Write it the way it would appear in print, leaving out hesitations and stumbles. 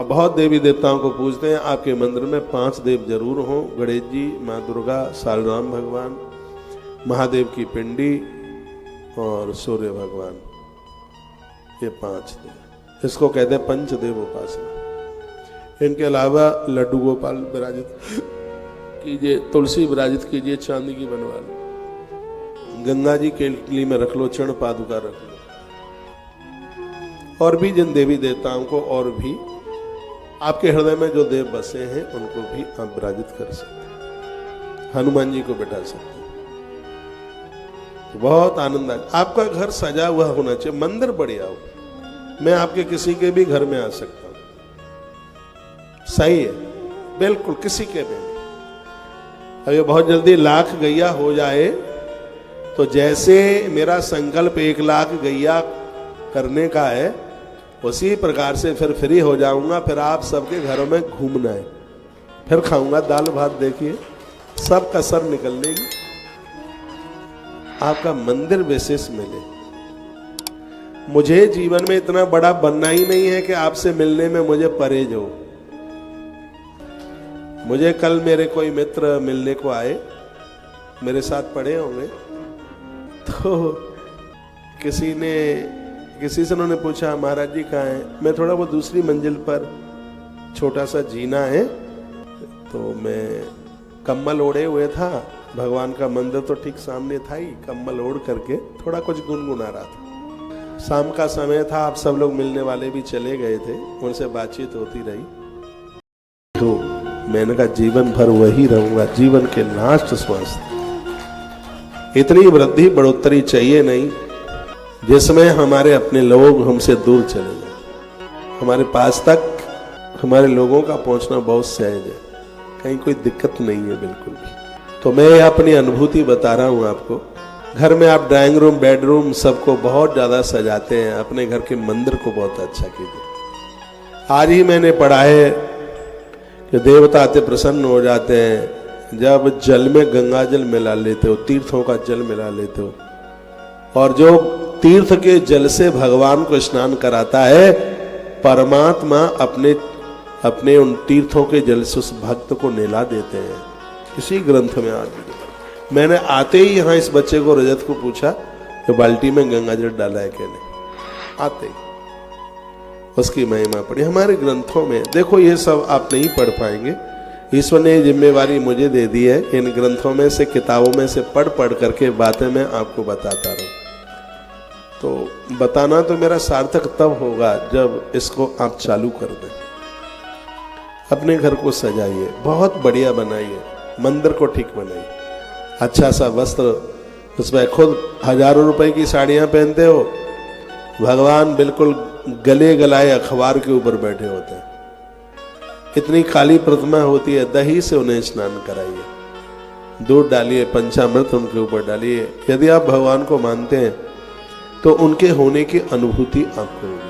बहुत देवी देवताओं को पूजते हैं। आपके मंदिर में 5 देव जरूर हों, गणेश जी, माँ दुर्गा, सालराम भगवान, महादेव की पिंडी और सूर्य भगवान, ये 5 देव। इसको कहते हैं पंचदेव उपासना। इनके अलावा लड्डू गोपाल विराजित कीजिए, तुलसी विराजित कीजिए, चांदी की बनवा लो, गंगा जी केतली में रख लो, चरण पादुका रख लो। और भी जिन देवी देवताओं को और भी आपके हृदय में जो देव बसे हैं उनको भी आप विराजित कर सकते हैं। हनुमान जी को बैठा सकते हैं, तो बहुत आनंद आए। आपका घर सजा हुआ होना चाहिए, मंदिर बढ़िया हो। मैं आपके किसी के भी घर में आ सकता हूं, सही है, बिल्कुल किसी के भी। अगर बहुत जल्दी 1,00,000 गैया हो जाए तो जैसे मेरा संकल्प 1,00,000 गैया करने का है, उसी प्रकार से फिर फ्री हो जाऊंगा। फिर आप सबके घरों में घूमना है, फिर खाऊंगा दाल भात, देखिए सब कसर निकल लेगी। आपका मंदिर विशेष मिले। मुझे जीवन में इतना बड़ा बनना ही नहीं है कि आपसे मिलने में मुझे परहेज हो। मुझे कल मेरे कोई मित्र मिलने को आए, मेरे साथ पढ़े होंगे, तो किसी से उन्होंने पूछा महाराज जी कहाँ हैं। मैं थोड़ा वो दूसरी मंजिल पर छोटा सा जीना है, तो मैं कम्बल ओढ़े हुए था, भगवान का मंदिर तो ठीक सामने था ही, कम्बल ओढ़ करके थोड़ा कुछ गुनगुना रहा था। शाम का समय था, आप सब लोग मिलने वाले भी चले गए थे, उनसे बातचीत होती रही। तो मैंने कहा जीवन भर वही रहूंगा, जीवन के लास्ट श्वास इतनी वृद्धि बढ़ोतरी चाहिए नहीं जिसमें हमारे अपने लोग हमसे दूर चले जाए। हमारे पास तक हमारे लोगों का पहुंचना बहुत सहज है, कहीं कोई दिक्कत नहीं है बिल्कुल भी। तो मैं अपनी अनुभूति बता रहा हूं आपको। घर में आप ड्राइंग रूम, बेडरूम सबको बहुत ज्यादा सजाते हैं, अपने घर के मंदिर को बहुत अच्छा कीजिए। आज ही मैंने पढ़ा है कि देवता अति प्रसन्न हो जाते हैं जब जल में गंगा जल मिला लेते हो, तीर्थों का जल मिला लेते हो, और जो तीर्थ के जल से भगवान को स्नान कराता है, परमात्मा अपने उन तीर्थों के जल से उस भक्त को नहला देते हैं। इसी ग्रंथ में आज मैंने आते ही यहाँ इस बच्चे को, रजत को पूछा कि बाल्टी में गंगा जल डाला है क्या नहीं। आते ही उसकी महिमा पड़ी हमारे ग्रंथों में। देखो ये सब आप नहीं पढ़ पाएंगे, ईश्वर ने जिम्मेवारी मुझे दे दी है। इन ग्रंथों में से, किताबों में से पढ़ करके बातें मैं आपको बताता रहूं। तो बताना तो मेरा सार्थक तब होगा जब इसको आप चालू कर दें। अपने घर को सजाइए, बहुत बढ़िया बनाइए, मंदिर को ठीक बनाइए, अच्छा सा वस्त्र, उसमें खुद हजारों रुपए की साड़ियां पहनते हो, भगवान बिल्कुल गले गलाए अखबार के ऊपर बैठे होते हैं। इतनी काली प्रतिमा होती है, दही से उन्हें स्नान कराइए, दूध डालिए, पंचामृत उनके ऊपर डालिए। यदि आप भगवान को मानते हैं तो उनके होने की अनुभूति आपको होगी।